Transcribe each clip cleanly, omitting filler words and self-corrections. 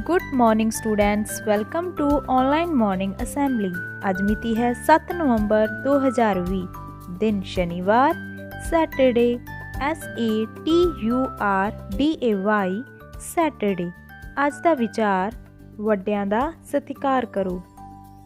Good morning students, welcome to online morning assembly. आज मिति है 7 नवंबर 2020, दिन शनिवार, सैटरडे, SATURDAY सैटरडे। आज का विचार वड्डियां दा सत्कार करो,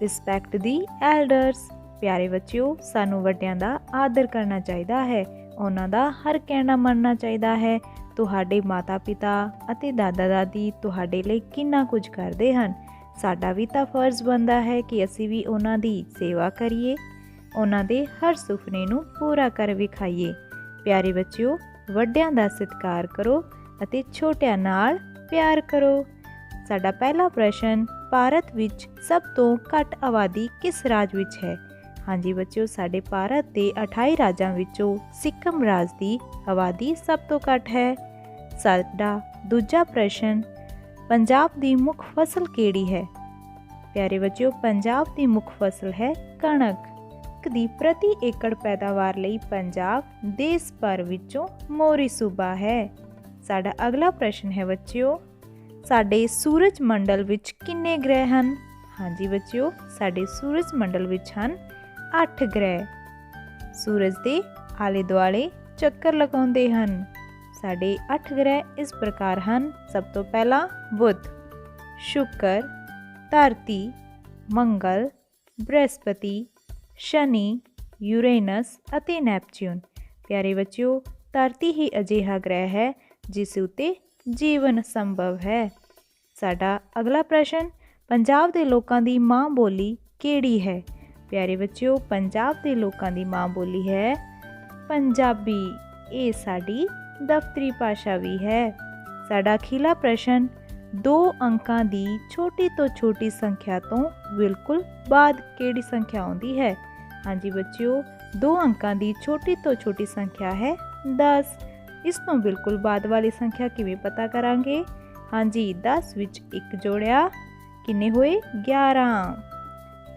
रिस्पैक्ट दी एल्डर्स। प्यारे बच्चों, सानू वड्डियां दा आदर करना चाहिए है, उन्हां दा हर कहना मनना चाहिए है। ਤੁਹਾਡੇ ਮਾਤਾ ਪਿਤਾ ਅਤੇ ਦਾਦਾ ਦਾਦੀ ਤੁਹਾਡੇ ਲਈ ਕਿੰਨਾ ਕੁਝ ਕਰਦੇ ਹਨ। ਸਾਡਾ ਵੀ ਤਾਂ ਫਰਜ਼ ਬਣਦਾ ਹੈ ਕਿ ਅਸੀਂ ਵੀ ਉਹਨਾਂ ਦੀ ਸੇਵਾ ਕਰੀਏ, ਉਹਨਾਂ ਦੇ ਹਰ ਸੁਪਨੇ ਨੂੰ ਪੂਰਾ ਕਰ ਵਿਖਾਈਏ। ਪਿਆਰੇ ਬੱਚਿਓ, ਵੱਡਿਆਂ ਦਾ ਸਤਿਕਾਰ ਕਰੋ ਅਤੇ ਛੋਟਿਆਂ ਨਾਲ ਪਿਆਰ ਕਰੋ। ਸਾਡਾ ਪਹਿਲਾ ਪ੍ਰਸ਼ਨ, ਭਾਰਤ ਵਿੱਚ ਸਭ ਤੋਂ ਘੱਟ ਆਬਾਦੀ ਕਿਸ ਰਾਜ ਵਿੱਚ ਹੈ? ਹਾਂਜੀ ਬੱਚਿਓ, ਸਾਡੇ ਭਾਰਤ ਦੇ 28 ਰਾਜਾਂ ਵਿੱਚੋਂ ਸਿੱਕਮ ਰਾਜ ਦੀ ਆਬਾਦੀ ਸਭ ਤੋਂ ਘੱਟ ਹੈ। ਸਾਡਾ ਦੂਜਾ ਪ੍ਰਸ਼ਨ, ਪੰਜਾਬ ਦੀ ਮੁੱਖ ਫਸਲ ਕਿਹੜੀ ਹੈ? ਪਿਆਰੇ ਬੱਚਿਓ, ਪੰਜਾਬ ਦੀ ਮੁੱਖ ਫਸਲ ਹੈ ਕਣਕ ਦੀ। ਪ੍ਰਤੀ ਏਕੜ ਪੈਦਾਵਾਰ ਲਈ ਪੰਜਾਬ ਦੇਸ਼ ਭਰ ਵਿੱਚੋਂ ਮੋਹਰੀ ਸੂਬਾ ਹੈ। ਸਾਡਾ ਅਗਲਾ ਪ੍ਰਸ਼ਨ ਹੈ ਬੱਚਿਓ, ਸਾਡੇ ਸੂਰਜ ਮੰਡਲ ਵਿੱਚ ਕਿੰਨੇ ਗ੍ਰਹਿ ਹਨ? ਹਾਂਜੀ ਬੱਚਿਓ, ਸਾਡੇ ਸੂਰਜ ਮੰਡਲ ਵਿੱਚ ਹਨ 8 ਗ੍ਰਹਿ। ਸੂਰਜ ਦੇ ਆਲੇ ਦੁਆਲੇ ਚੱਕਰ ਲਗਾਉਂਦੇ ਹਨ। ਸਾਡੇ 8 ਗ੍ਰਹਿ ਇਸ ਪ੍ਰਕਾਰ ਹਨ। ਸਭ ਤੋਂ ਪਹਿਲਾਂ ਬੁੱਧ, ਸ਼ੁੱਕਰ, ਧਰਤੀ, ਮੰਗਲ, ਬ੍ਰਹਿਸਪਤੀ, ਸ਼ਨੀ, ਯੂਰੇਨਸ ਅਤੇ ਨੈਪਚੂਨ। ਪਿਆਰੇ ਬੱਚਿਓ, ਧਰਤੀ ਹੀ ਅਜਿਹਾ ਗ੍ਰਹਿ ਹੈ ਜਿਸ ਉੱਤੇ ਜੀਵਨ ਸੰਭਵ ਹੈ। ਸਾਡਾ ਅਗਲਾ ਪ੍ਰਸ਼ਨ, ਪੰਜਾਬ ਦੇ ਲੋਕਾਂ ਦੀ ਮਾਂ ਬੋਲੀ ਕਿਹੜੀ ਹੈ? ਪਿਆਰੇ ਬੱਚਿਓ, ਪੰਜਾਬ ਦੇ ਲੋਕਾਂ ਦੀ ਮਾਂ ਬੋਲੀ ਹੈ ਪੰਜਾਬੀ। ਇਹ ਸਾਡੀ ਦਫ਼ਤਰੀ ਭਾਸ਼ਾ ਵੀ ਹੈ। ਸਾਡਾ ਅਖੀਲਾ ਪ੍ਰਸ਼ਨ, 2 ਅੰਕਾਂ ਦੀ ਛੋਟੀ ਤੋਂ ਛੋਟੀ ਸੰਖਿਆ ਤੋਂ ਬਿਲਕੁਲ ਬਾਅਦ ਕਿਹੜੀ ਸੰਖਿਆ ਆਉਂਦੀ ਹੈ? ਹਾਂਜੀ ਬੱਚਿਓ, 2 ਅੰਕਾਂ ਦੀ ਛੋਟੀ ਤੋਂ ਛੋਟੀ ਸੰਖਿਆ ਹੈ 10। ਇਸ ਤੋਂ ਬਿਲਕੁਲ ਬਾਅਦ ਵਾਲੀ ਸੰਖਿਆ ਕਿਵੇਂ ਪਤਾ ਕਰਾਂਗੇ? ਹਾਂਜੀ, 10 ਵਿੱਚ 1 ਜੋੜਿਆ ਕਿੰਨੇ ਹੋਏ? 11।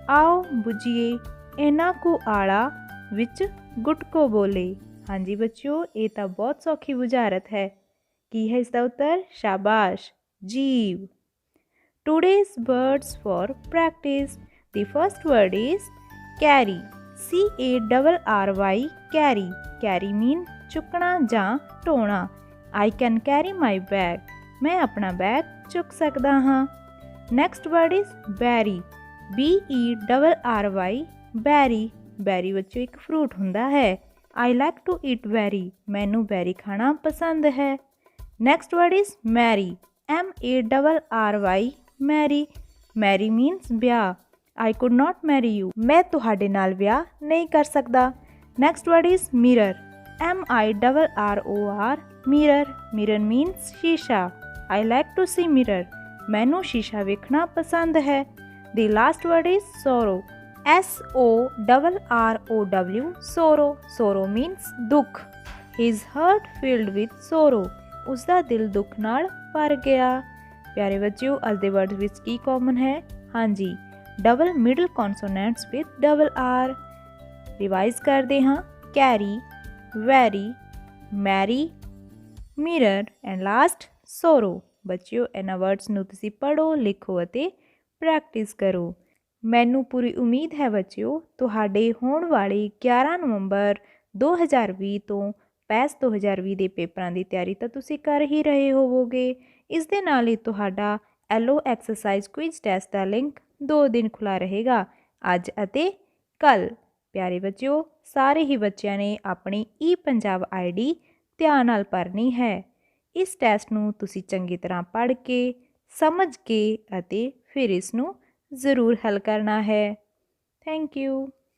ਆਓ ਬੁਝੀਏ ਇਹਨਾਂ ਕੁ ਆਲਾ ਵਿੱਚ ਗੁਟਕੋ ਬੋਲੇ। ਹਾਂਜੀ ਬੱਚਿਓ, ਇਹ ਤਾਂ ਬਹੁਤ ਸੌਖੀ ਬੁਝਾਰਤ ਹੈ। ਕੀ ਹੈ ਇਸ ਦਾ ਉੱਤਰ? ਸ਼ਾਬਾਸ਼, Jeev. Today's words for practice. The first word is carry, CARRY, carry. Carry mean ਚੁੱਕਣਾ ਜਾਂ ਢੋਣਾ। I can carry my bag, ਮੈਂ ਆਪਣਾ ਬੈਗ ਚੁੱਕ ਸਕਦਾ ਹਾਂ। Next word is berry, BERRY, berry. Berry ਬੱਚਿਓ ਇੱਕ ਫਰੂਟ ਹੁੰਦਾ ਹੈ। I like to eat berry, ਮੈਨੂੰ ਬੈਰੀ ਖਾਣਾ ਪਸੰਦ ਹੈ। Next word is marry, MARRY, marry. Marry means ਵਿਆਹ। I could not marry you, ਮੈਂ ਤੁਹਾਡੇ ਨਾਲ ਵਿਆਹ ਨਹੀਂ ਕਰ ਸਕਦਾ। Next word is mirror, MIRROR, mirror. Mirror means ਸ਼ੀਸ਼ਾ। I like to see mirror, ਮੈਨੂੰ ਸ਼ੀਸ਼ਾ ਵੇਖਣਾ ਪਸੰਦ ਹੈ। The last word is sorrow, SORROW, sorrow। sorrow means ਦੁੱਖ। His heart filled with sorrow, ਉਸਦਾ ਦਿਲ ਦੁੱਖ ਨਾਲ ਭਰ ਗਿਆ। ਪਿਆਰੇ ਬੱਚਿਓ, ਅੱਜ ਦੇ ਵਰਡ ਵਿੱਚ ਕੀ ਕਾਮਨ ਹੈ? ਹਾਂਜੀ, double middle consonants with double R। Revise ਕਰਦੇ ਹਾਂ, carry, very, marry, mirror and last sorrow। ਬੱਚਿਓ, ਇਹਨਾਂ ਵਰਡਸ ਨੂੰ ਤੁਸੀਂ ਪੜ੍ਹੋ, ਲਿਖੋ ਅਤੇ ਪ੍ਰੈਕਟਿਸ ਕਰੋ। ਮੈਨੂੰ ਪੂਰੀ ਉਮੀਦ ਹੈ ਬੱਚਿਓ, ਤੁਹਾਡੇ ਹੋਣ ਵਾਲੇ 11 ਨਵੰਬਰ 2020 ਤੋਂ ਪੈਸ 2020 ਦੇ ਪੇਪਰਾਂ ਦੀ ਤਿਆਰੀ ਤਾਂ ਤੁਸੀਂ ਕਰ ਹੀ ਰਹੇ ਹੋਵੋਗੇ। ਇਸ ਦੇ ਨਾਲ ਹੀ ਤੁਹਾਡਾ LO ਐਕਸਰਸਾਈਜ਼ ਕੁਇਜ਼ ਟੈਸਟ ਦਾ ਲਿੰਕ 2 ਦਿਨ ਖੁੱਲ੍ਹਾ ਰਹੇਗਾ, ਅੱਜ ਅਤੇ ਕੱਲ੍ਹ। ਪਿਆਰੇ ਬੱਚਿਓ, ਸਾਰੇ ਹੀ ਬੱਚਿਆਂ ਨੇ ਆਪਣੀ ਪੰਜਾਬ ID ਧਿਆਨ ਨਾਲ ਭਰਨੀ ਹੈ। ਇਸ ਟੈਸਟ ਨੂੰ ਤੁਸੀਂ ਚੰਗੀ ਤਰ੍ਹਾਂ ਪੜ੍ਹ ਕੇ, ਸਮਝ ਕੇ ਅਤੇ ਫਿਰ ਇਸ ਨੂੰ ਜ਼ਰੂਰ ਹੱਲ ਕਰਨਾ ਹੈ। Thank you.